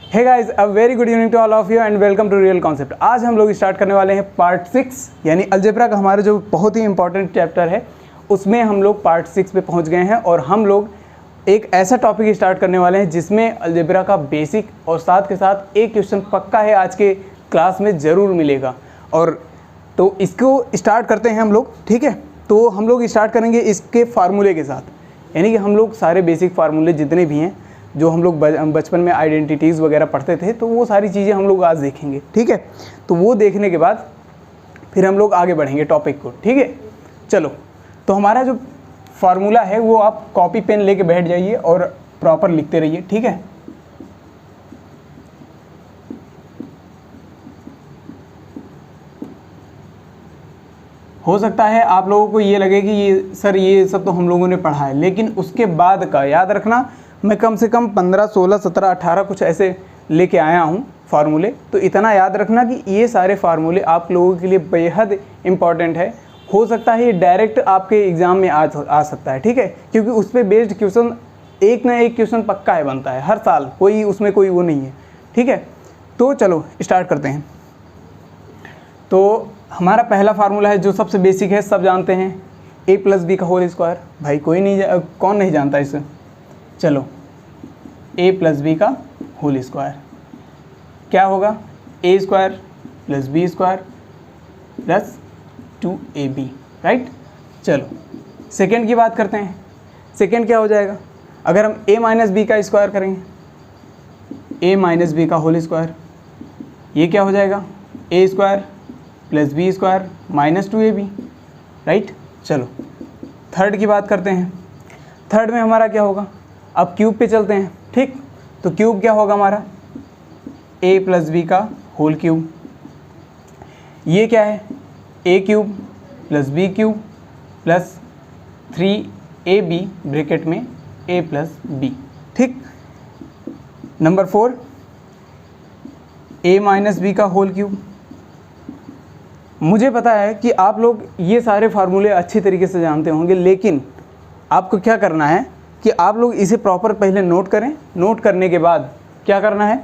Hey guys, a very good evening to all of you and welcome to real concept. आज हम लोग start करने वाले हैं पार्ट 6 यानी अलजेब्रा का हमारा जो बहुत ही इंपॉर्टेंट चैप्टर है उसमें हम लोग पार्ट 6 पे पहुंच गए हैं और हम लोग एक ऐसा टॉपिक स्टार्ट करने वाले हैं जिसमें अलजेब्रा का बेसिक और साथ के साथ एक क्वेश्चन पक्का है आज के क्लास में ज़रूर मिलेगा। और तो इसको स्टार्ट करते हैं हम लोग, ठीक है। तो हम लोग स्टार्ट करेंगे इसके फार्मूले के साथ, यानी कि हम लोग सारे बेसिक फार्मूले जितने भी हैं जो हम लोग बचपन में आइडेंटिटीज़ वगैरह पढ़ते थे तो वो सारी चीज़ें हम लोग आज देखेंगे, ठीक है। तो वो देखने के बाद फिर हम लोग आगे बढ़ेंगे टॉपिक को, ठीक है। चलो, तो हमारा जो फार्मूला है वो आप कॉपी पेन लेके बैठ जाइए और प्रॉपर लिखते रहिए, ठीक है। हो सकता है आप लोगों को ये लगे कि ये सर ये सब तो हम लोगों ने पढ़ा है, लेकिन उसके बाद का याद रखना। मैं कम से कम 15, 16, 17, 18 कुछ ऐसे लेके आया हूँ फार्मूले। तो इतना याद रखना कि ये सारे फार्मूले आप लोगों के लिए बेहद इम्पॉर्टेंट है। हो सकता है ये डायरेक्ट आपके एग्ज़ाम में आ सकता है, ठीक है, क्योंकि उस पर बेस्ड क्वेश्चन एक ना एक क्वेश्चन पक्का है बनता है हर साल, कोई उसमें कोई वो नहीं है, ठीक है। तो चलो स्टार्ट करते हैं। तो हमारा पहला फार्मूला है जो सबसे बेसिक है, सब जानते हैं, a + b का होल स्क्वायर। भाई कोई नहीं कौन नहीं जानता इसे। चलो, a + b का होल स्क्वायर क्या होगा? a² + b² + 2ab, right. चलो सेकेंड की बात करते हैं। सेकेंड क्या हो जाएगा? अगर हम a - b का स्क्वायर करेंगे, a - b का होल स्क्वायर, ये क्या हो जाएगा? a² + b² - 2ab, right. चलो थर्ड की बात करते हैं। थर्ड में हमारा क्या होगा? अब क्यूब पे चलते हैं, ठीक। तो क्यूब क्या होगा हमारा? a + b का होल क्यूब। ये क्या है? a³ + b³ + 3ab ब्रैकेट में a + b, ठीक। नंबर 4 a - b का होल क्यूब। मुझे पता है कि आप लोग ये सारे फार्मूले अच्छी तरीके से जानते होंगे, लेकिन आपको क्या करना है कि आप लोग इसे प्रॉपर पहले नोट करें। नोट करने के बाद क्या करना है,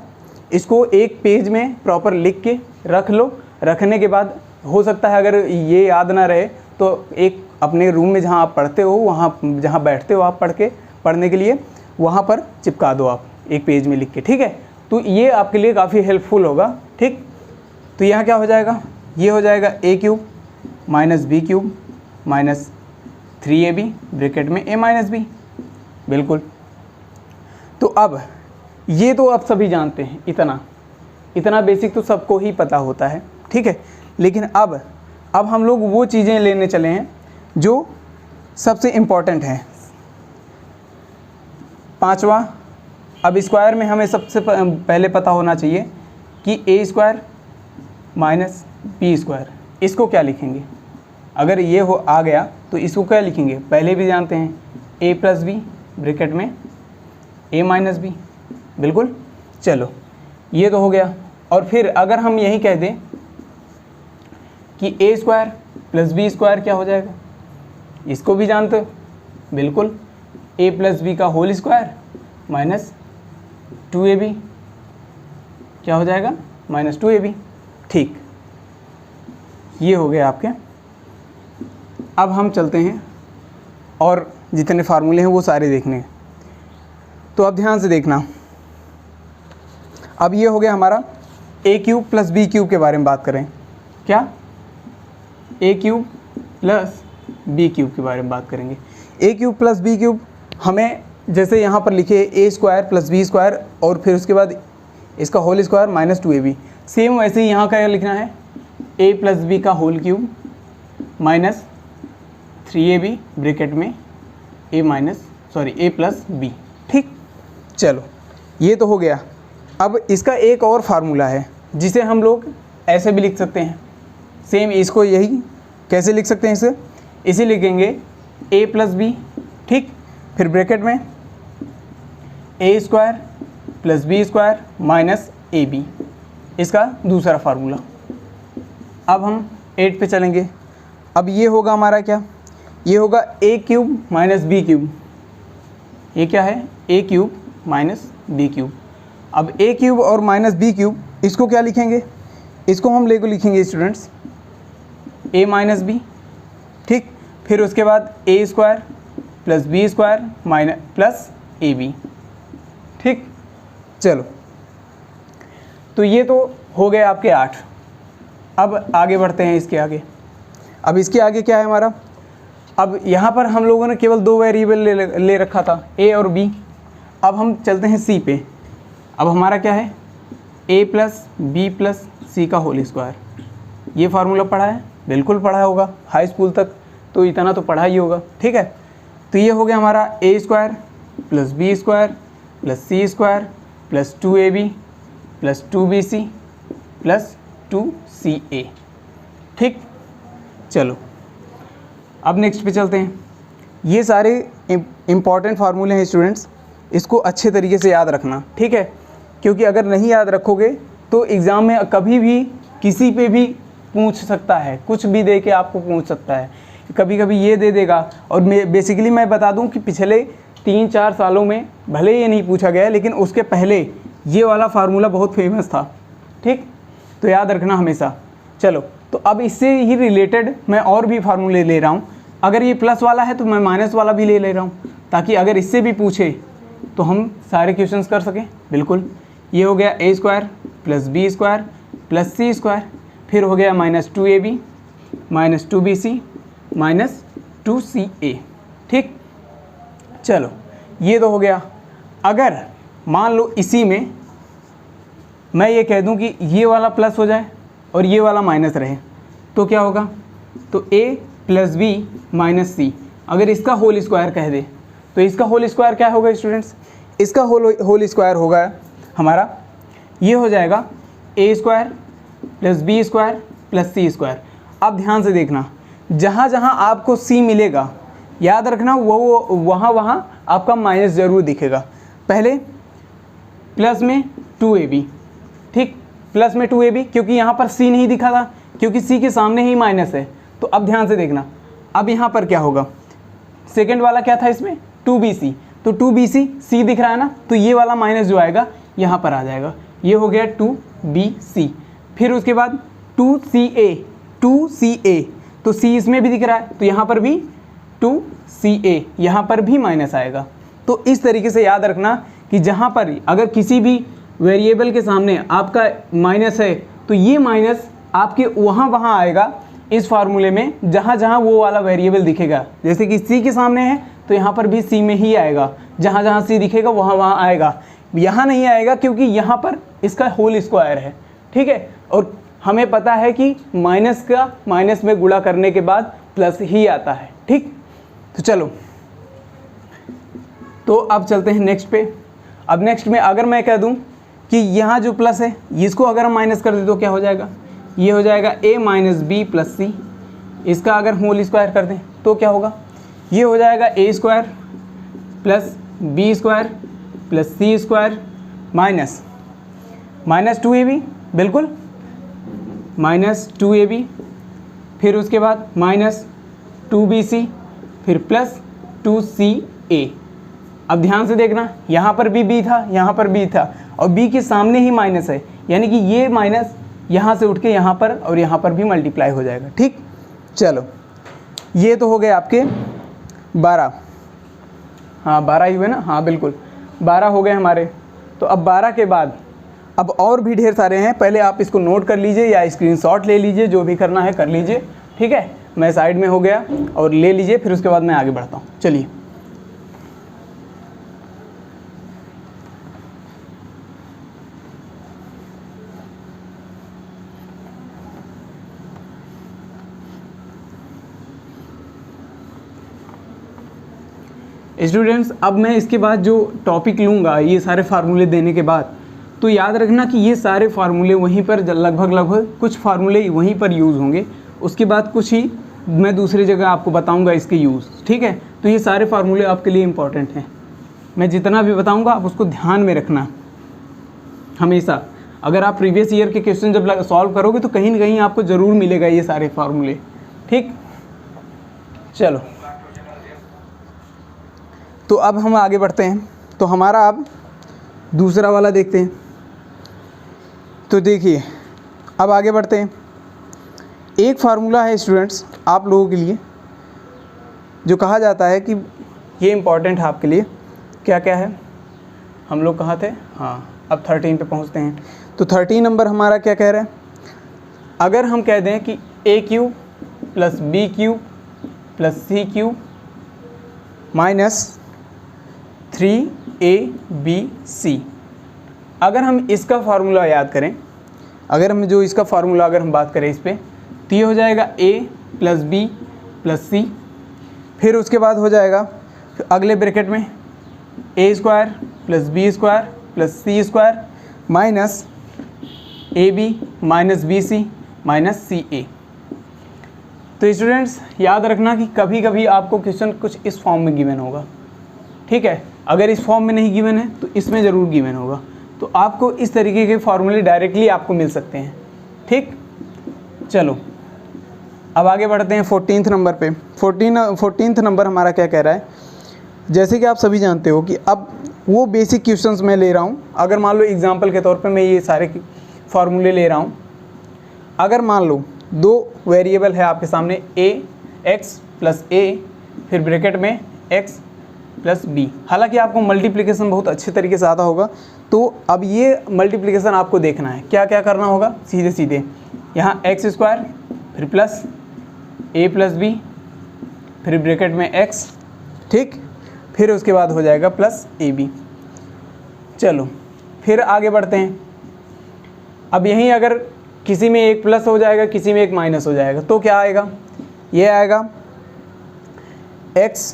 इसको एक पेज में प्रॉपर लिख के रख लो। रखने के बाद हो सकता है अगर ये याद ना रहे तो एक अपने रूम में जहाँ आप पढ़ते हो, वहाँ जहाँ बैठते हो आप पढ़ने के लिए, वहाँ पर चिपका दो आप एक पेज में लिख के, ठीक है। तो ये आपके लिए काफ़ी हेल्पफुल होगा, ठीक। तो यहाँ क्या हो जाएगा? ये हो जाएगा a³ - b³ - 3ab ब्रैकेट में a - b, बिल्कुल। तो अब ये तो आप सभी जानते हैं, इतना बेसिक तो सबको ही पता होता है, ठीक है। लेकिन अब हम लोग वो चीज़ें लेने चले हैं जो सबसे इम्पॉर्टेंट हैं। पांचवा, अब स्क्वायर में हमें सबसे पहले पता होना चाहिए कि a² - b², इसको क्या लिखेंगे? अगर ये आ गया तो इसको क्या लिखेंगे? पहले भी जानते हैं, a + b ब्रैकेट में a - b, बिल्कुल। चलो ये तो हो गया। और फिर अगर हम यही कह दें कि a² + b² क्या हो जाएगा? इसको भी जानते हो, बिल्कुल, a + b का होल स्क्वायर - 2ab क्या हो जाएगा? -2ab, ठीक। ये हो गया आपके। अब हम चलते हैं और जितने फार्मूले हैं वो सारे देखने हैं। तो अब ध्यान से देखना। अब ये हो गया हमारा a³ + b³ के बारे में बात करें। क्या? a³ + b³ के बारे में बात करेंगे। a³ + b³ हमें जैसे यहाँ पर लिखे a² + b² और फिर उसके बाद इसका होल स्क्वायर -2ab, सेम वैसे ही यहाँ का लिखना है a + b का होल क्यूब - 3ab ब्रैकेट में a + b, ठीक। चलो ये तो हो गया। अब इसका एक और फार्मूला है जिसे हम लोग ऐसे भी लिख सकते हैं, सेम इसको यही कैसे लिख सकते हैं? इसे लिखेंगे a + b, ठीक। फिर ब्रैकेट में a² + b² - ab, इसका दूसरा फार्मूला। अब हम 8 पे चलेंगे। अब ये होगा हमारा क्या? ये होगा a³ - b³। ये क्या है? a³ - b³। अब ए क्यूब और माइनस बी क्यूब, इसको क्या लिखेंगे, इसको हम लिखेंगे स्टूडेंट्स ए माइनस बी, ठीक। फिर उसके बाद A square plus B square minus plus A B, ठीक। चलो, तो ये तो हो गए आपके 8। अब आगे बढ़ते हैं इसके आगे। अब इसके आगे क्या है हमारा, अब यहाँ पर हम लोगों ने केवल 2 वेरिएबल ले रखा था, ए और बी। अब हम चलते हैं सी पे। अब हमारा क्या है, ए प्लस बी प्लस सी का होल स्क्वायर। ये फार्मूला पढ़ा है, बिल्कुल पढ़ा होगा, हाई स्कूल तक तो इतना तो पढ़ा ही होगा, ठीक है। तो ये हो गया हमारा A square plus B square plus C square plus 2ab plus 2bc plus 2ca, ठीक। चलो, अब नेक्स्ट पे चलते हैं। ये सारे इम्पॉर्टेंट फार्मूले हैं स्टूडेंट्स, इसको अच्छे तरीके से याद रखना, ठीक है। क्योंकि अगर नहीं याद रखोगे तो एग्ज़ाम में कभी भी किसी पे भी पूछ सकता है, कुछ भी दे के आपको पूछ सकता है। कभी कभी ये दे देगा। और बेसिकली मैं बता दूं कि पिछले 3-4 सालों में भले ये नहीं पूछा गया, लेकिन उसके पहले ये वाला फार्मूला बहुत फेमस था, ठीक। तो याद रखना हमेशा। चलो, तो अब इससे ही रिलेटेड मैं और भी फार्मूले ले रहा हूँ। अगर ये प्लस वाला है तो मैं माइनस वाला भी ले रहा हूँ, ताकि अगर इससे भी पूछे तो हम सारे क्वेश्चंस कर सकें। बिल्कुल, ये हो गया A square plus B square plus C square, फिर हो गया minus 2ab minus 2bc minus 2ca, ठीक। चलो, ये तो हो गया। अगर मान लो इसी में मैं ये कह दूं कि ये वाला प्लस हो जाए और ये वाला माइनस रहे, तो क्या होगा, तो a प्लस बी माइनस सी, अगर इसका होल स्क्वायर कह दे तो इसका होल स्क्वायर क्या होगा स्टूडेंट्स, इसका होल स्क्वायर होगा हमारा, ये हो जाएगा A square plus B square plus C square. अब ध्यान से देखना, जहाँ जहाँ आपको सी मिलेगा याद रखना वो वहाँ आपका माइनस ज़रूर दिखेगा। पहले प्लस में 2ab, ठीक, प्लस में 2ab, क्योंकि यहाँ पर सी नहीं दिखा था, क्योंकि सी के सामने ही माइनस है। तो अब ध्यान से देखना, अब यहाँ पर क्या होगा, सेकंड वाला क्या था इसमें 2bc, तो 2bc सी दिख रहा है ना, तो ये वाला माइनस जो आएगा यहाँ पर आ जाएगा, ये हो गया 2bc। फिर उसके बाद 2ca, तो सी इसमें भी दिख रहा है, तो यहाँ पर भी 2ca, यहाँ पर भी माइनस आएगा। तो इस तरीके से याद रखना कि जहाँ पर अगर किसी भी वेरिएबल के सामने आपका माइनस है तो ये माइनस आपके वहाँ आएगा इस फार्मूले में, जहाँ जहाँ वो वाला वेरिएबल दिखेगा। जैसे कि सी के सामने है तो यहाँ पर भी सी में ही आएगा, जहाँ जहाँ सी दिखेगा वहाँ आएगा, यहाँ नहीं आएगा क्योंकि यहाँ पर इसका होल स्क्वायर है, ठीक है। और हमें पता है कि माइनस का माइनस में गुणा करने के बाद प्लस ही आता है, ठीक। तो चलो, तो अब चलते हैं नेक्स्ट पे। अब नेक्स्ट में अगर मैं कह दूं कि यहाँ जो प्लस है इसको अगर हम माइनस कर दें तो क्या हो जाएगा, ये हो जाएगा a माइनस बी प्लस सी। इसका अगर होल स्क्वायर कर दें तो क्या होगा, ये हो जाएगा a square plus B square plus C square minus 2ab, बिल्कुल माइनस 2ab, फिर उसके बाद माइनस 2bc, फिर प्लस 2ca। अब ध्यान से देखना, यहाँ पर भी b था, यहाँ पर b था, और b के सामने ही माइनस है, यानी कि ये माइनस यहाँ से उठ के यहाँ पर और यहाँ पर भी मल्टीप्लाई हो जाएगा, ठीक। चलो, ये तो हो गए आपके 12, हाँ 12 ही हुए ना, हाँ बिल्कुल 12 हो गए हमारे। तो अब 12 के बाद अब और भी ढेर सारे हैं, पहले आप इसको नोट कर लीजिए या स्क्रीनशॉट ले लीजिए, जो भी करना है कर लीजिए, ठीक है। मैं साइड में हो गया और ले लीजिए, फिर उसके बाद मैं आगे बढ़ता हूँ। चलिए, स्टूडेंट्स, अब मैं इसके बाद जो टॉपिक लूँगा ये सारे फार्मूले देने के बाद, तो याद रखना कि ये सारे फार्मूले वहीं पर लगभग कुछ फार्मूले वहीं पर यूज़ होंगे, उसके बाद कुछ ही मैं दूसरी जगह आपको बताऊंगा इसके यूज़, ठीक है। तो ये सारे फार्मूले आपके लिए इम्पॉर्टेंट हैं, मैं जितना भी बताऊंगा आप उसको ध्यान में रखना हमेशा। अगर आप प्रीवियस ईयर के क्वेश्चन जब सॉल्व करोगे तो कहीं ना कहीं आपको ज़रूर मिलेगा ये सारे फार्मूले, ठीक। चलो, तो अब हम आगे बढ़ते हैं। तो हमारा अब दूसरा वाला देखते हैं। तो देखिए अब आगे बढ़ते हैं। एक फार्मूला है स्टूडेंट्स आप लोगों के लिए जो कहा जाता है कि ये इम्पॉर्टेंट है आपके लिए। क्या क्या है, हम लोग कहाँ थे, हाँ अब 13 पे पहुँचते हैं। तो 13 नंबर हमारा क्या कह रहा है, अगर हम कह दें कि A cube plus B cube plus C cube minus 3ABC, अगर हम इसका फार्मूला याद करें, अगर हम जो इसका फार्मूला अगर हम बात करें इस पर, तो ये हो जाएगा a plus B plus C, फिर उसके बाद हो जाएगा अगले ब्रैकेट में a square plus B square plus C square minus AB minus BC minus CA। तो स्टूडेंट्स याद रखना कि कभी कभी आपको क्वेश्चन कुछ इस फॉर्म में गिवन होगा, ठीक है। अगर इस फॉर्म में नहीं गिवन है तो इसमें ज़रूर गिवन होगा, तो आपको इस तरीके के फार्मूले डायरेक्टली आपको मिल सकते हैं, ठीक। चलो अब आगे बढ़ते हैं 14th नंबर पे। 14th नंबर हमारा क्या कह रहा है, जैसे कि आप सभी जानते हो कि अब वो बेसिक क्वेश्चंस मैं ले रहा हूँ। अगर मान लो एग्जांपल के तौर पे मैं ये सारे फार्मूले ले रहा हूँ। अगर मान लो दो वेरिएबल है आपके सामने a x प्लस a फिर ब्रैकेट में x प्लस b, हालांकि आपको मल्टीप्लिकेशन बहुत अच्छे तरीके से आता होगा। तो अब ये मल्टीप्लिकेशन आपको देखना है, क्या क्या करना होगा, सीधे सीधे यहाँ x स्क्वायर फिर प्लस a प्लस b फिर ब्रैकेट में x, ठीक, फिर उसके बाद हो जाएगा प्लस AB। चलो फिर आगे बढ़ते हैं। अब यहीं अगर किसी में एक प्लस हो जाएगा किसी में एक माइनस हो जाएगा तो क्या आएगा, ये आएगा x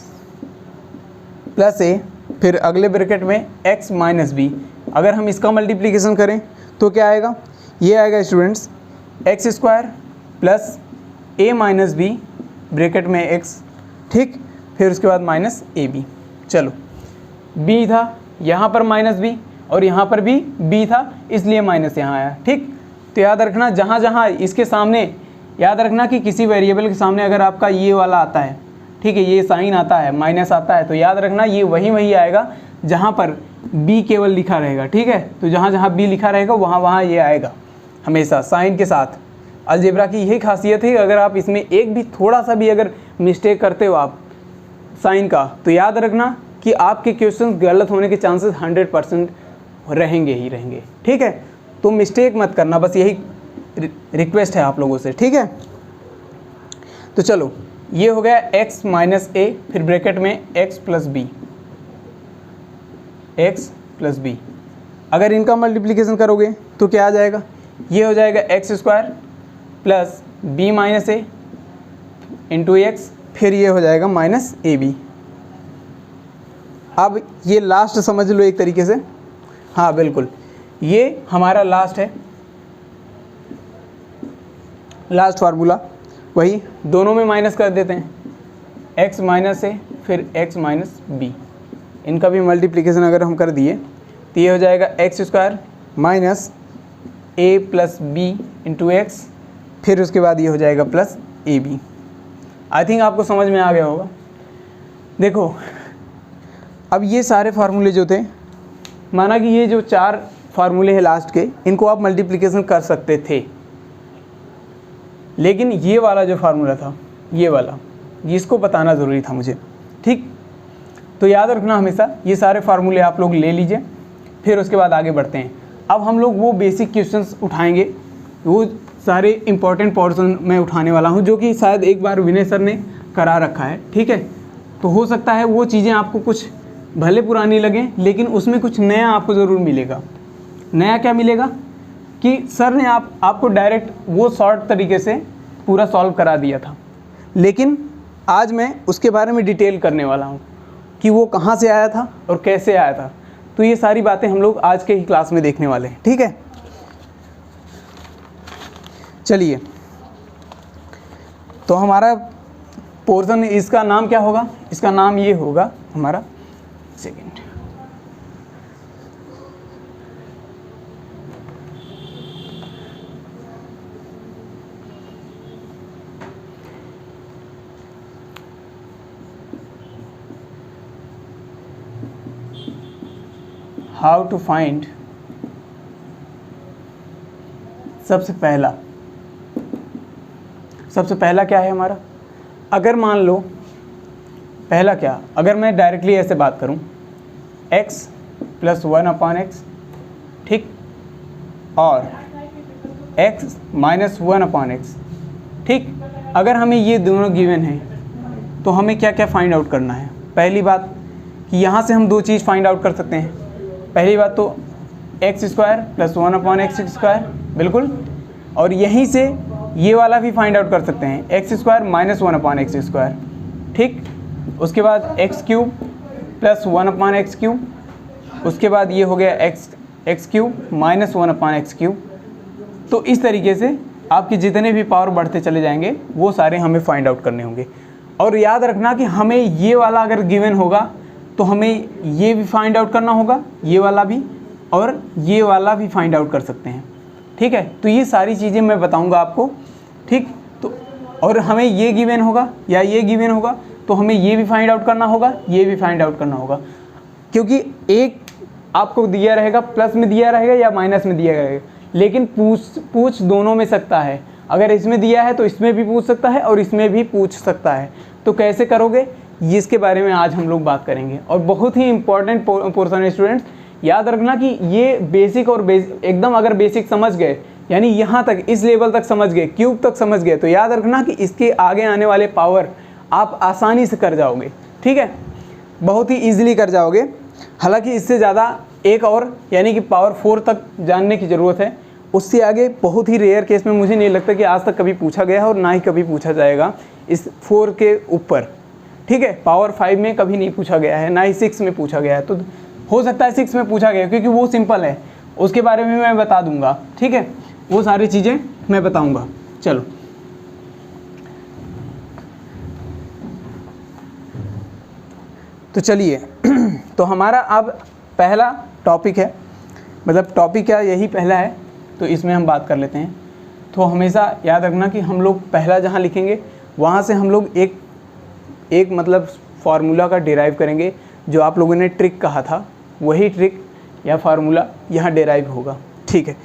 प्लस a फिर अगले ब्रैकेट में x माइनस b। अगर हम इसका मल्टीप्लिकेशन करें तो क्या आएगा, ये आएगा students x square plus a minus b bracket में x, ठीक, फिर उसके बाद माइनस AB। चलो b था यहाँ पर माइनस b और यहाँ पर भी b था इसलिए माइनस यहाँ आया, ठीक। तो याद रखना जहाँ जहाँ इसके सामने, याद रखना कि किसी वेरिएबल के सामने अगर आपका ये वाला आता है, ठीक है, ये साइन आता है माइनस आता है, तो याद रखना ये वही आएगा जहाँ पर b केवल लिखा रहेगा, ठीक है। तो जहाँ जहाँ b लिखा रहेगा वहाँ ये आएगा हमेशा साइन के साथ। अलजेब्रा की यही खासियत है, अगर आप इसमें एक भी थोड़ा सा भी अगर मिस्टेक करते हो आप साइन का, तो याद रखना कि आपके क्वेश्चन गलत होने के चांसेस 100% रहेंगे ही रहेंगे, ठीक है। तो मिस्टेक मत करना, बस यही रिक्वेस्ट है आप लोगों से, ठीक है। तो चलो ये हो गया x माइनस a फिर ब्रैकेट में x प्लस b। अगर इनका मल्टीप्लिकेशन करोगे तो क्या आ जाएगा, ये हो जाएगा x square plus b minus a into x, फिर ये हो जाएगा माइनस AB। अब ये लास्ट समझ लो एक तरीके से, हाँ बिल्कुल ये हमारा लास्ट है, लास्ट फार्मूला, वही दोनों में माइनस कर देते हैं, x माइनस a फिर x माइनस b। इनका भी मल्टीप्लिकेशन अगर हम कर दिए तो ये हो जाएगा x square minus a plus b into x, फिर उसके बाद ये हो जाएगा प्लस AB। आई थिंक आपको समझ में आ गया होगा। देखो अब ये सारे फार्मूले जो थे, माना कि ये जो 4 फार्मूले हैं लास्ट के, इनको आप मल्टीप्लिकेशन कर सकते थे, लेकिन ये वाला जो फार्मूला था, ये वाला, जिसको बताना ज़रूरी था मुझे, ठीक। तो याद रखना हमेशा ये सारे फार्मूले आप लोग ले लीजिए, फिर उसके बाद आगे बढ़ते हैं। अब हम लोग वो बेसिक क्वेश्चंस उठाएंगे, वो सारे इंपॉर्टेंट पोर्शन मैं उठाने वाला हूँ, जो कि शायद एक बार विनय सर ने करा रखा है, ठीक है। तो हो सकता है वो चीज़ें आपको कुछ भले पुरानी लगें, लेकिन उसमें कुछ नया आपको ज़रूर मिलेगा। नया क्या मिलेगा कि सर ने आपको डायरेक्ट वो शॉर्ट तरीके से पूरा सॉल्व करा दिया था, लेकिन आज मैं उसके बारे में डिटेल करने वाला हूँ कि वो कहाँ से आया था और कैसे आया था। तो ये सारी बातें हम लोग आज के ही क्लास में देखने वाले हैं, ठीक है। चलिए, तो हमारा पोर्शन, इसका नाम क्या होगा, इसका नाम ये होगा हमारा, सेकेंड, how to find सबसे पहला क्या है हमारा, अगर मान लो पहला क्या, अगर मैं डायरेक्टली ऐसे बात करूं x + 1/x, ठीक, और x - 1/x, ठीक। अगर हमें ये दोनों गिवन हैं तो हमें क्या क्या फाइंड आउट करना है। पहली बात कि यहाँ से हम दो चीज़ फाइंड आउट कर सकते हैं। पहली बात तो x² + 1/x², बिल्कुल, और यहीं से ये वाला भी फाइंड आउट कर सकते हैं, x² - 1/x², ठीक। उसके बाद x³ + 1/x³, उसके बाद ये हो गया x³ - 1/x³। तो इस तरीके से आपके जितने भी पावर बढ़ते चले जाएंगे वो सारे हमें फाइंड आउट करने होंगे। और याद रखना कि हमें ये वाला अगर गिवन होगा तो हमें ये भी फाइंड आउट करना होगा, ये वाला भी, और ये वाला भी फाइंड आउट कर सकते हैं, ठीक है। तो ये सारी चीज़ें मैं बताऊंगा आपको, ठीक। तो और हमें ये गिवन होगा या ये गिवन होगा तो हमें ये भी फाइंड आउट करना होगा, ये भी फाइंड आउट करना होगा, क्योंकि एक आपको दिया रहेगा प्लस में दिया रहेगा या माइनस में दिया रहेगा, लेकिन पूछ दोनों में सकता है। अगर इसमें दिया है तो इसमें भी पूछ सकता है और इसमें भी पूछ सकता है। तो कैसे करोगे, इसके बारे में आज हम लोग बात करेंगे। और बहुत ही इंपॉर्टेंट पोर्शन है स्टूडेंट्स, याद रखना कि ये बेसिक और एकदम अगर बेसिक समझ गए, यानी यहाँ तक इस लेवल तक समझ गए, क्यूब तक समझ गए, तो याद रखना कि इसके आगे आने वाले पावर आप आसानी से कर जाओगे, ठीक है, बहुत ही ईजिली कर जाओगे। हालांकि इससे ज़्यादा एक और यानी कि पावर 4 तक जानने की ज़रूरत है, उससे आगे बहुत ही रेयर केस में मुझे नहीं लगता कि आज तक कभी पूछा गया है और ना ही कभी पूछा जाएगा इस 4 के ऊपर, ठीक है। पावर 5 में कभी नहीं पूछा गया है, ना ही 6 में पूछा गया है। तो हो सकता है 6 में पूछा गया क्योंकि वो सिंपल है, उसके बारे में मैं बता दूंगा, ठीक है, वो सारी चीज़ें मैं बताऊंगा। चलो तो चलिए तो हमारा अब पहला टॉपिक है, मतलब टॉपिक क्या यही पहला है, तो इसमें हम बात कर लेते हैं। तो हमेशा याद रखना कि हम लोग पहला जहाँ लिखेंगे वहाँ से हम लोग एक मतलब फार्मूला का डिराइव करेंगे, जो आप लोगों ने ट्रिक कहा था वही ट्रिक या फार्मूला यहाँ डिराइव होगा, ठीक है।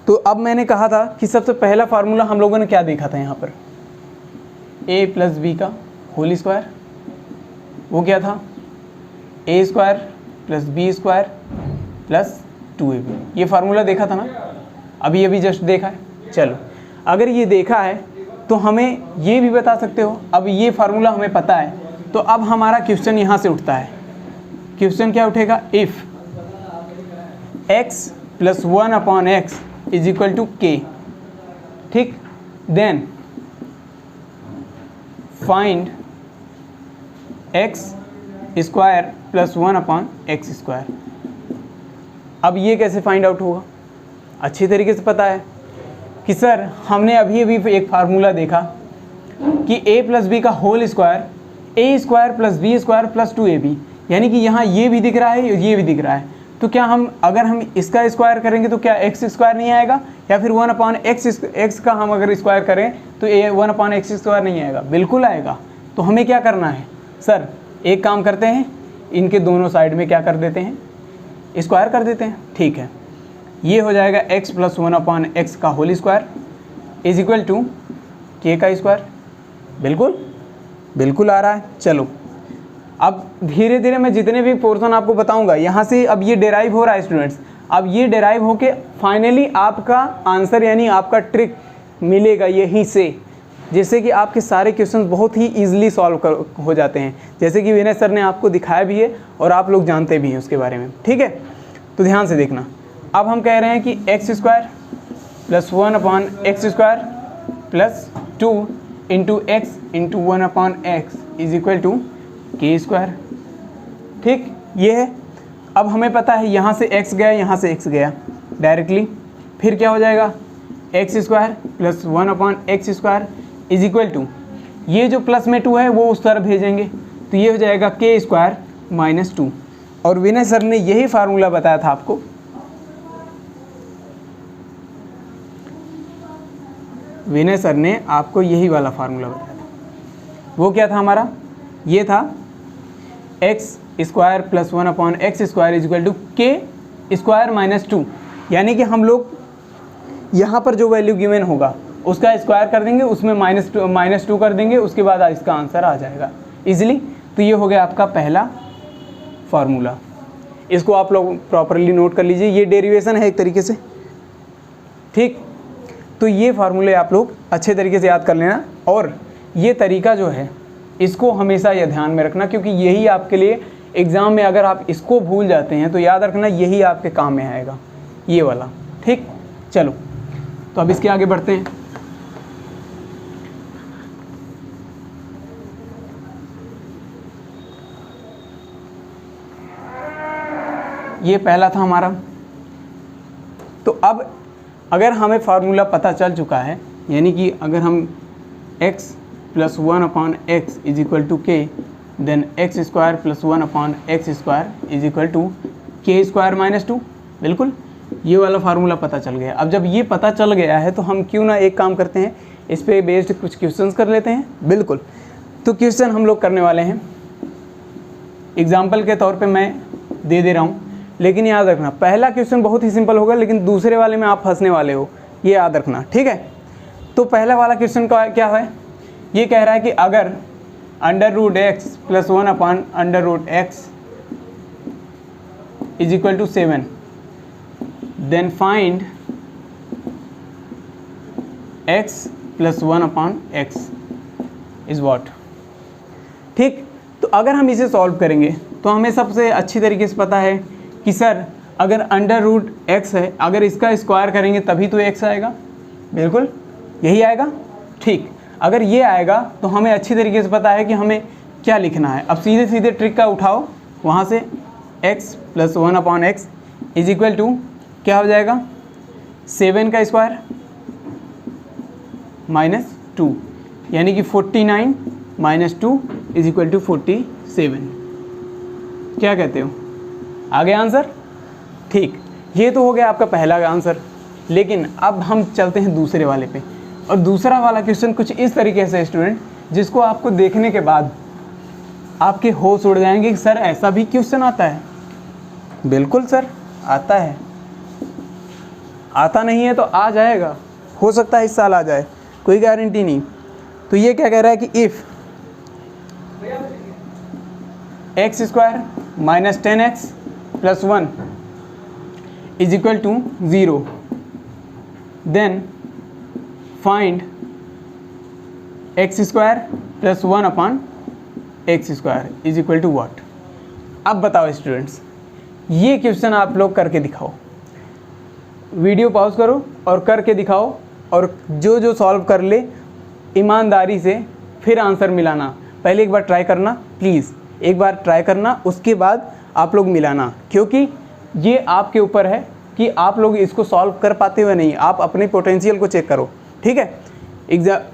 तो अब मैंने कहा था कि सबसे पहला फार्मूला हम लोगों ने क्या देखा था यहाँ पर, a + b का होल स्क्वायर, वो क्या था a² + b² + 2ab, ये फार्मूला देखा था ना, अभी जस्ट देखा है। चलो अगर ये देखा है तो हमें ये भी बता सकते हो, अब ये फार्मूला हमें पता है, तो अब हमारा क्वेश्चन यहाँ से उठता है। क्वेश्चन क्या उठेगा, इफ़ x + 1/x = k, ठीक, देन फाइंड x² + 1/x²। अब ये कैसे फाइंड आउट होगा, अच्छी तरीके से पता है कि सर हमने अभी एक फार्मूला देखा कि a + b का whole square a² + b² + 2ab, यानी कि यहाँ ये भी दिख रहा है और ये भी दिख रहा है। तो क्या अगर हम इसका स्क्वायर करेंगे तो क्या x² नहीं आएगा, या फिर 1/x का हम अगर स्क्वायर करें तो 1/x² नहीं आएगा, बिल्कुल आएगा। तो हमें क्या करना है, सर एक काम करते हैं, इनके दोनों साइड में क्या कर देते हैं, स्क्वायर कर देते हैं, ठीक है। ये हो जाएगा x + 1/x का होल स्क्वायर = k का स्क्वायर, बिल्कुल आ रहा है। चलो अब धीरे धीरे मैं जितने भी पोर्शन आपको बताऊंगा यहाँ से अब ये डेराइव हो रहा है स्टूडेंट्स, अब ये डेराइव होके फाइनली आपका आंसर यानी आपका ट्रिक मिलेगा यहीं से, जिससे कि आपके सारे क्वेश्चंस बहुत ही ईजिली सॉल्व हो जाते हैं, जैसे कि विनय सर ने आपको दिखाया भी है और आप लोग जानते भी हैं उसके बारे में, ठीक है। तो ध्यान से देखना, अब हम कह रहे हैं कि x² + 1/x² + 2 × x × 1/x = k², ठीक, ये है। अब हमें पता है यहाँ से x गया, यहाँ से x गया डायरेक्टली, फिर क्या हो जाएगा x² + 1/x² = ये जो प्लस में 2 है वो उस तरफ भेजेंगे, तो ये हो जाएगा k² - 2। और विनय सर ने यही फार्मूला बताया था आपको, विनय सर ने आपको यही वाला फार्मूला बताया था। वो क्या था हमारा, ये था x² + 1/x² = k² - 2, यानी कि हम लोग यहाँ पर जो वैल्यू गिवन होगा उसका स्क्वायर कर देंगे, उसमें -2 कर देंगे, उसके बाद इसका आंसर आ जाएगा इजीली। तो ये हो गया आपका पहला फार्मूला। इसको आप लोग प्रॉपरली नोट कर लीजिए, ये डेरिवेशन है एक तरीके से, ठीक। तो ये फार्मूले आप लोग अच्छे तरीके से याद कर लेना, और ये तरीका जो है इसको हमेशा यह ध्यान में रखना, क्योंकि यही आपके लिए एग्ज़ाम में अगर आप इसको भूल जाते हैं तो याद रखना यही आपके काम में आएगा, ये वाला, ठीक। चलो तो अब इसके आगे बढ़ते हैं। ये पहला था हमारा। तो अब अगर हमें फार्मूला पता चल चुका है, यानी कि अगर हम x + 1/x = k, then x² + 1/x² = k² - 2, बिल्कुल ये वाला फार्मूला पता चल गया। अब जब ये पता चल गया है तो हम क्यों ना एक काम करते हैं, इस पे बेस्ड कुछ क्वेश्चंस कर लेते हैं। बिल्कुल, तो क्वेश्चन हम लोग करने वाले हैं, एग्जाम्पल के तौर पे मैं दे रहा हूँ, लेकिन याद रखना पहला क्वेश्चन बहुत ही सिंपल होगा, लेकिन दूसरे वाले में आप फंसने वाले हो, ये याद रखना, ठीक है। तो पहला वाला क्वेश्चन का क्या है, ये कह रहा है कि अगर √x + 1/√x = 7, then find x + 1/x is what, ठीक। तो अगर हम इसे सॉल्व करेंगे तो हमें सबसे अच्छी तरीके से पता है कि सर अगर √x है, अगर इसका स्क्वायर करेंगे तभी तो x आएगा, बिल्कुल यही आएगा, ठीक। अगर ये आएगा तो हमें अच्छी तरीके से पता है कि हमें क्या लिखना है। अब सीधे सीधे ट्रिक का उठाओ, वहाँ से x + 1/x = क्या हो जाएगा, 7 का स्क्वायर -2, यानी कि 49 - 2 = 47। क्या कहते हो, आ गया आंसर, ठीक। ये तो हो गया आपका पहला आंसर। लेकिन अब हम चलते हैं दूसरे वाले पे, और दूसरा वाला क्वेश्चन कुछ इस तरीके से स्टूडेंट, जिसको आपको देखने के बाद आपके होश उड़ जाएंगे कि सर ऐसा भी क्वेश्चन आता है। बिल्कुल सर आता है, आता नहीं है तो आ जाएगा, हो सकता है इस साल आ जाए, कोई गारंटी नहीं। तो ये क्या कह रहा है कि if x² - 10x + 1 = 0, then find x² + 1/x² = what। अब बताओ स्टूडेंट्स, ये क्वेश्चन आप लोग करके दिखाओ, वीडियो पॉज करो और करके दिखाओ, और जो जो सॉल्व कर ले ईमानदारी से फिर आंसर मिलाना। पहले एक बार ट्राई करना, प्लीज़ एक बार ट्राई करना, उसके बाद आप लोग मिलाना, क्योंकि ये आपके ऊपर है कि आप लोग इसको सॉल्व कर पाते हुए नहीं। आप अपने पोटेंशियल को चेक करो, ठीक है।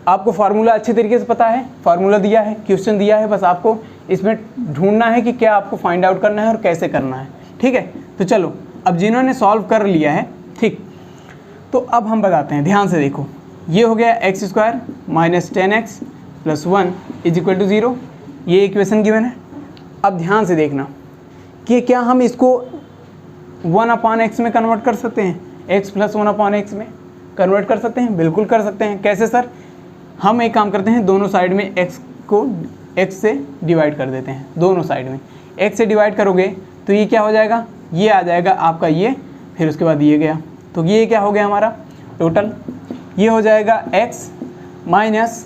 आपको फार्मूला अच्छे तरीके से पता है, फार्मूला दिया है, क्वेश्चन दिया है, बस आपको इसमें ढूंढना है कि क्या आपको फाइंड आउट करना है और कैसे करना है, ठीक है। तो चलो, अब जिन्होंने सॉल्व कर लिया है, ठीक, तो अब हम बताते हैं, ध्यान से देखो। ये हो गया x² - 10x + 1 = 0, ये इक्वेशन गिवन है। अब ध्यान से देखना कि क्या हम इसको 1/x में कन्वर्ट कर सकते हैं, x + 1/x में कन्वर्ट कर सकते हैं, बिल्कुल कर सकते हैं। कैसे सर, हम एक काम करते हैं, दोनों साइड में x को x से डिवाइड कर देते हैं, दोनों साइड में x से डिवाइड करोगे तो ये क्या हो जाएगा, ये आ जाएगा आपका ये, फिर उसके बाद ये गया, तो ये क्या हो गया हमारा टोटल, ये हो जाएगा x - 10/,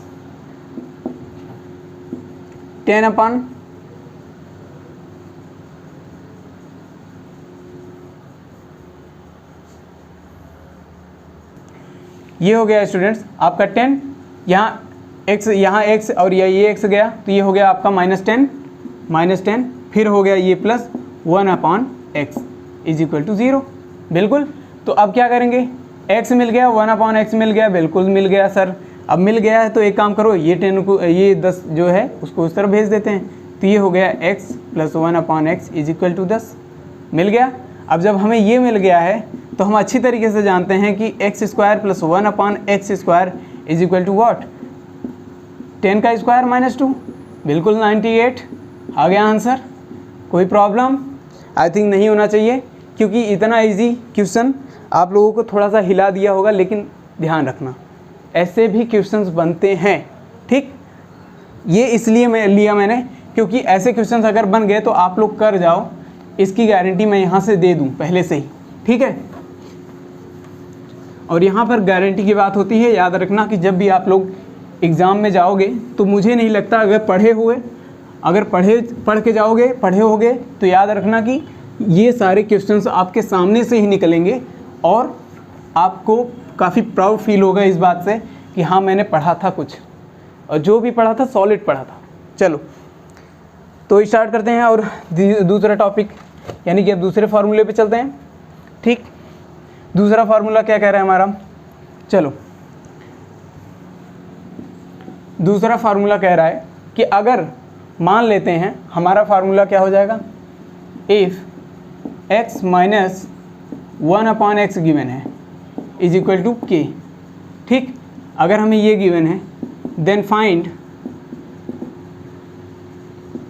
ये हो गया स्टूडेंट्स आपका 10, यहाँ x और ये x गया, तो ये हो गया आपका -10, फिर हो गया ये +1/x = 0, बिल्कुल। तो अब क्या करेंगे, x मिल गया, 1/x मिल गया, बिल्कुल मिल गया सर। अब मिल गया है तो एक काम करो, ये 10 को, ये 10 जो है उसको उस तरफ भेज देते हैं, तो ये हो गया x + 1/x = 10, मिल गया। अब जब हमें ये मिल गया है तो हम अच्छी तरीके से जानते हैं कि x² + 1/x² = what, 10 का स्क्वायर -2, बिल्कुल 98, आ गया आंसर। कोई प्रॉब्लम आई थिंक नहीं होना चाहिए, क्योंकि इतना इजी क्वेश्चन आप लोगों को थोड़ा सा हिला दिया होगा, लेकिन ध्यान रखना ऐसे भी क्वेश्चंस बनते हैं, ठीक। ये इसलिए मैंने क्योंकि ऐसे क्वेश्चंस अगर बन गए तो आप लोग कर जाओ, इसकी गारंटी मैं यहाँ से दे दूँ पहले से ही, ठीक है। और यहाँ पर गारंटी की बात होती है, याद रखना कि जब भी आप लोग एग्ज़ाम में जाओगे तो मुझे नहीं लगता अगर पढ़ के जाओगे, पढ़े होगे, तो याद रखना कि ये सारे क्वेश्चंस आपके सामने से ही निकलेंगे और आपको काफ़ी प्राउड फील होगा इस बात से कि हाँ मैंने पढ़ा था कुछ, और जो भी पढ़ा था सॉलिड पढ़ा था। चलो तो स्टार्ट करते हैं और दूसरा टॉपिक, यानी कि अब दूसरे फार्मूले पे चलते हैं, ठीक। दूसरा फार्मूला क्या कह रहा है हमारा, चलो दूसरा फार्मूला कह रहा है कि अगर मान लेते हैं हमारा फार्मूला क्या हो जाएगा, if x minus 1/x given है इज इक्वल टू k, ठीक। अगर हमें ये गिवन है then find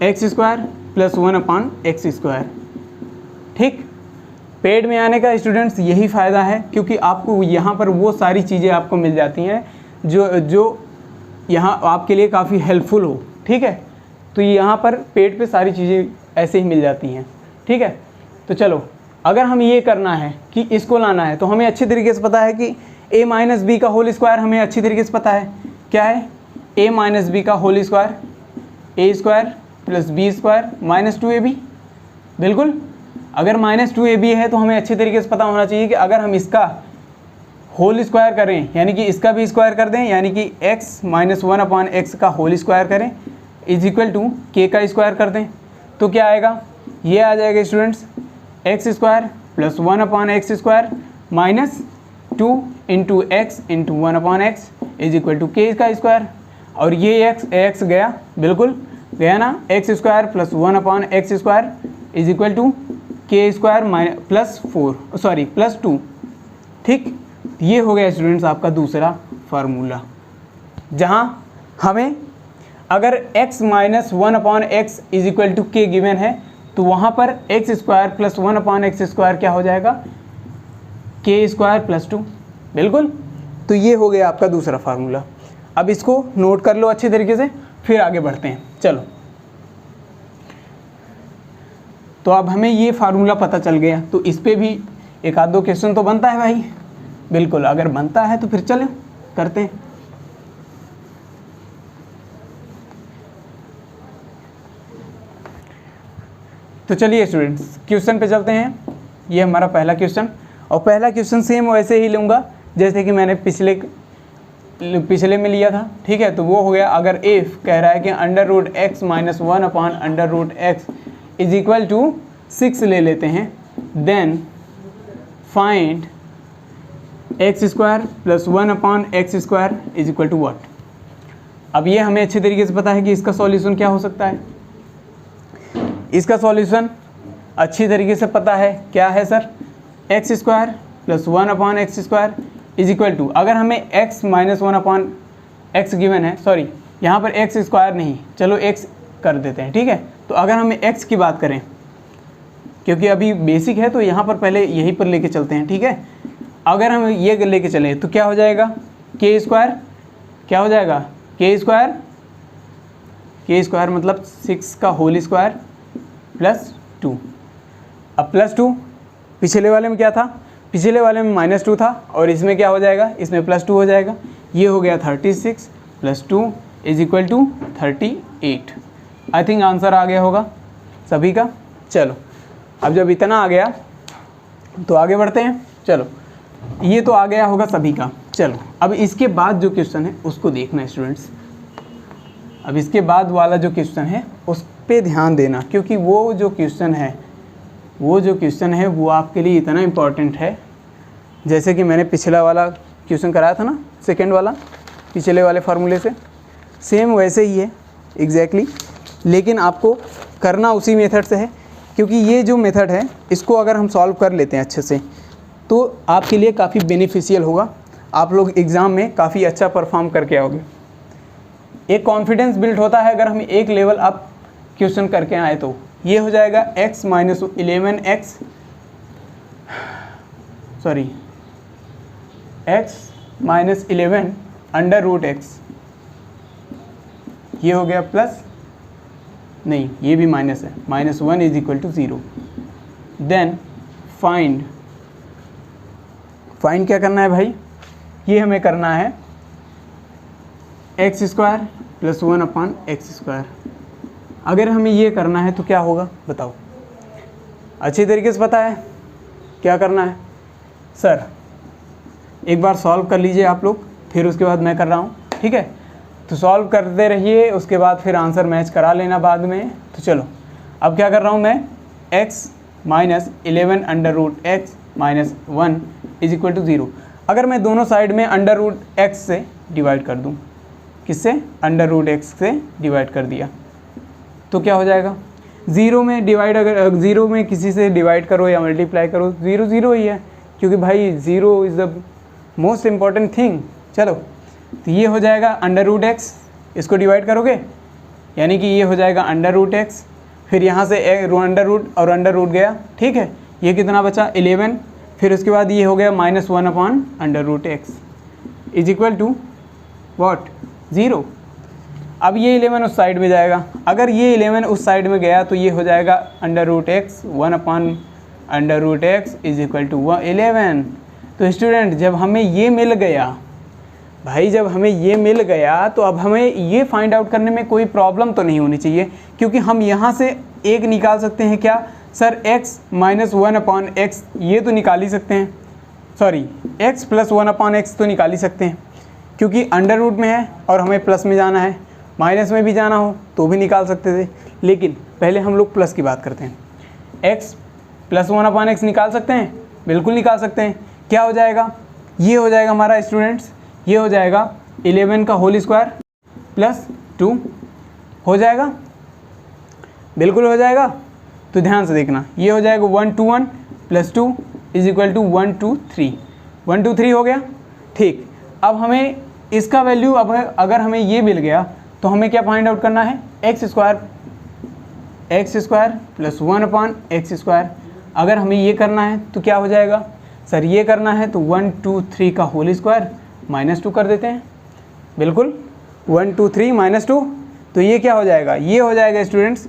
x² plus 1/x², ठीक। पेड में आने का स्टूडेंट्स यही फ़ायदा है, क्योंकि आपको यहाँ पर वो सारी चीज़ें आपको मिल जाती हैं जो यहाँ आपके लिए काफ़ी हेल्पफुल हो, ठीक है। तो यहाँ पर पेड पे सारी चीज़ें ऐसे ही मिल जाती हैं, ठीक है। तो चलो अगर हम ये करना है कि इसको लाना है, तो हमें अच्छी तरीके से पता है कि a माइनस बी का होल स्क्वायर हमें अच्छी तरीके से पता है क्या है, a माइनस बी का whole square a² plus b² minus 2ab, बिल्कुल। अगर माइनस 2ab है तो हमें अच्छी तरीके से पता होना चाहिए कि अगर हम इसका होल स्क्वायर करें, यानी कि इसका भी स्क्वायर कर दें, यानी कि x माइनस 1/x का होल स्क्वायर करें इज इक्वल टू k का स्क्वायर कर दें, तो क्या आएगा, ये आ जाएगा students x² plus 1/x² minus 2 into x into 1/x is equal to k का स्क्वायर। और ये x गया, बिल्कुल गया ना, x² plus 1/x² is equal to k² plus 2, ठीक। ये हो गया स्टूडेंट्स आपका दूसरा फार्मूला, जहाँ हमें अगर x minus 1/x is equal to k given है, तो वहाँ पर x² प्लस 1/x² क्या हो जाएगा, k² प्लस 2, बिल्कुल। तो ये हो गया आपका दूसरा फार्मूला। अब इसको नोट कर लो अच्छी तरीके से, फिर आगे बढ़ते हैं। चलो तो अब हमें ये फार्मूला पता चल गया, तो इस पे भी एक आध दो क्वेश्चन तो बनता है भाई, बिल्कुल। अगर बनता है तो फिर चलो करते हैं। तो चलिए स्टूडेंट्स क्वेश्चन पे चलते हैं। ये हमारा पहला क्वेश्चन, और पहला क्वेश्चन सेम वैसे ही लूँगा जैसे कि मैंने पिछले में लिया था, ठीक है। तो वो हो गया, अगर इफ़ कह रहा है कि √x minus 1/√x is equal to 6 ले लेते हैं, then find x² plus 1/x² is equal to what. अब ये हमें अच्छे तरीके से पता है कि इसका सॉल्यूशन क्या हो सकता है। इसका सॉल्यूशन अच्छी तरीके से पता है, क्या है sir, x² plus 1/x² is equal to, अगर हमें x माइनस 1/x गिवन है, सॉरी यहाँ पर x² नहीं, चलो x कर देते हैं, ठीक है। तो अगर हमें x की बात करें, क्योंकि अभी बेसिक है तो यहाँ पर पहले यहीं पर लेके चलते हैं, ठीक है। अगर हम ये लेके चले तो क्या हो जाएगा, k² क्या हो जाएगा, k² मतलब 6 का होल स्क्वायर प्लस 2। अब प्लस 2 पिछले वाले में क्या था, पिछले वाले में -2 था, और इसमें क्या हो जाएगा, इसमें +2 हो जाएगा। ये हो गया 36 plus 2 is equal to 38। I think answer आ गया होगा सभी का। चलो अब जब इतना आ गया तो आगे बढ़ते हैं। चलो ये तो आ गया होगा सभी का। चलो अब इसके बाद जो क्वेश्चन है उसको देखना स्टूडेंट्स। अब इसके बाद वाला जो क्वेश्चन है उस पे ध्यान देना, क्योंकि वो जो क्वेश्चन है वो आपके लिए इतना इम्पॉर्टेंट है। जैसे कि मैंने पिछला वाला क्वेश्चन कराया था ना, सेकंड वाला, पिछले वाले फार्मूले से सेम वैसे ही है एग्जैक्टली, लेकिन आपको करना उसी मेथड से है, क्योंकि ये जो मेथड है इसको अगर हम सॉल्व कर लेते हैं अच्छे से तो आपके लिए काफ़ी बेनिफिशियल होगा। आप लोग एग्ज़ाम में काफ़ी अच्छा परफॉर्म करके आओगे। एक कॉन्फिडेंस बिल्ड होता है अगर हम एक लेवल अप क्वेश्चन करके आए तो। ये हो जाएगा x minus 11x, sorry x minus 11 under root X, ये हो गया प्लस, नहीं ये भी माइनस है, -1 is equal to 0। Then find क्या करना है भाई, ये हमें करना है x square plus 1 upon X square. अगर हमें ये करना है तो क्या होगा बताओ, अच्छी तरीके से पता है क्या करना है? सर एक बार सॉल्व कर लीजिए आप लोग, फिर उसके बाद मैं कर रहा हूँ, ठीक है? तो सॉल्व करते रहिए, उसके बाद फिर आंसर मैच करा लेना बाद में। तो चलो अब क्या कर रहा हूँ मैं, x minus 11 under root X minus 1 is equal to 0। अगर मैं दोनों साइड में अंडर रूट एक्स से डिवाइड कर दूँ, किससे? अंडर रूट एक्स से डिवाइड कर दिया तो क्या हो जाएगा? 0 में डिवाइड, अगर 0 में किसी से डिवाइड करो या मल्टीप्लाई करो, 0 0 ही है, क्योंकि भाई 0 is the most important thing. चलो तो ये हो जाएगा अंडर रूट एक्स, इसको डिवाइड करोगे यानी कि ये हो जाएगा अंडर रूट एक्स, फिर यहाँ से अंडर रूट और अंडर रूट गया, ठीक है? ये कितना बचा? 11, फिर उसके बाद ये हो गया -1 upon under root X is equal to what? 0। अब ये 11 उस साइड में जाएगा, अगर ये 11 उस साइड में गया तो ये हो जाएगा under root X 1 upon under root X is equal to 11। तो स्टूडेंट जब हमें ये मिल गया भाई, जब हमें ये मिल गया तो अब हमें ये फाइंड आउट करने में कोई प्रॉब्लम तो नहीं होनी चाहिए, क्योंकि हम यहाँ से एक निकाल सकते हैं क्या sir? x minus 1 upon x, ये तो निकाल ही सकते हैं, sorry x plus 1 upon x तो निकाल ही सकते हैं, क्योंकि अंडर रूट में है और हमें प्लस में जाना है, माइनस में भी जाना हो तो भी निकाल सकते थे। लेकिन पहले हम लोग प्लस की बात करते हैं। x प्लस 1 अपॉन एक्स निकाल सकते हैं, बिल्कुल निकाल सकते हैं। क्या हो जाएगा? ये हो जाएगा हमारा स्टूडेंट्स, ये हो जाएगा 11 का होल स्क्वायर प्लस 2 हो जाएगा, बिल्कुल हो जाएगा। तो ध्यान से देखना, ये हो जाएगा 1 2 1 प्लस 2 इज इक्वल टू 1 2 3, 1 2 3 हो गया, ठीक। अब हमें इसका वैल्यू, अब अगर हमें ये मिल गया तो हमें क्या फाइंड आउट करना है? X square plus 1 upon X square. अगर हमें ये करना है तो क्या हो जाएगा? सर ये करना है तो 1 2 3 का होल स्क्वायर -2 कर देते हैं, बिल्कुल 1 2 3 -2, तो ये क्या हो जाएगा? ये हो जाएगा स्टूडेंट्स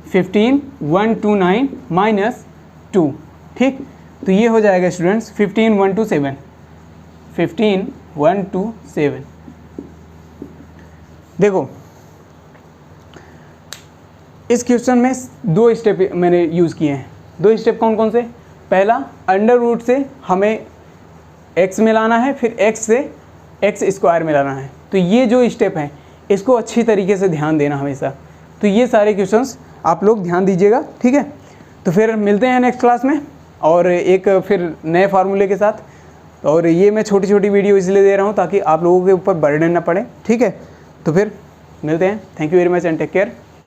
15 1 2 9 -2, ठीक। तो ये हो जाएगा स्टूडेंट्स 15 1 2 7, 15 1 2 7। देखो इस क्वेश्चन में 2 स्टेप मैंने यूज़ किए हैं। 2 स्टेप कौन कौन से? पहला, अंडर रूट से हमें x में लाना है, फिर x से एक्स स्क्वायर में लाना है। तो ये जो स्टेप हैं इसको अच्छी तरीके से ध्यान देना हमेशा। तो ये सारे क्वेश्चंस आप लोग ध्यान दीजिएगा, ठीक है? तो फिर मिलते हैं नेक्स्ट क्लास में और एक फिर नए फार्मूले के साथ। और ये मैं छोटी छोटी वीडियो इसलिए दे रहा हूँ ताकि आप लोगों के ऊपर बर्डन ना पड़े, ठीक है? तो फिर मिलते हैं। Thank you very much and take care.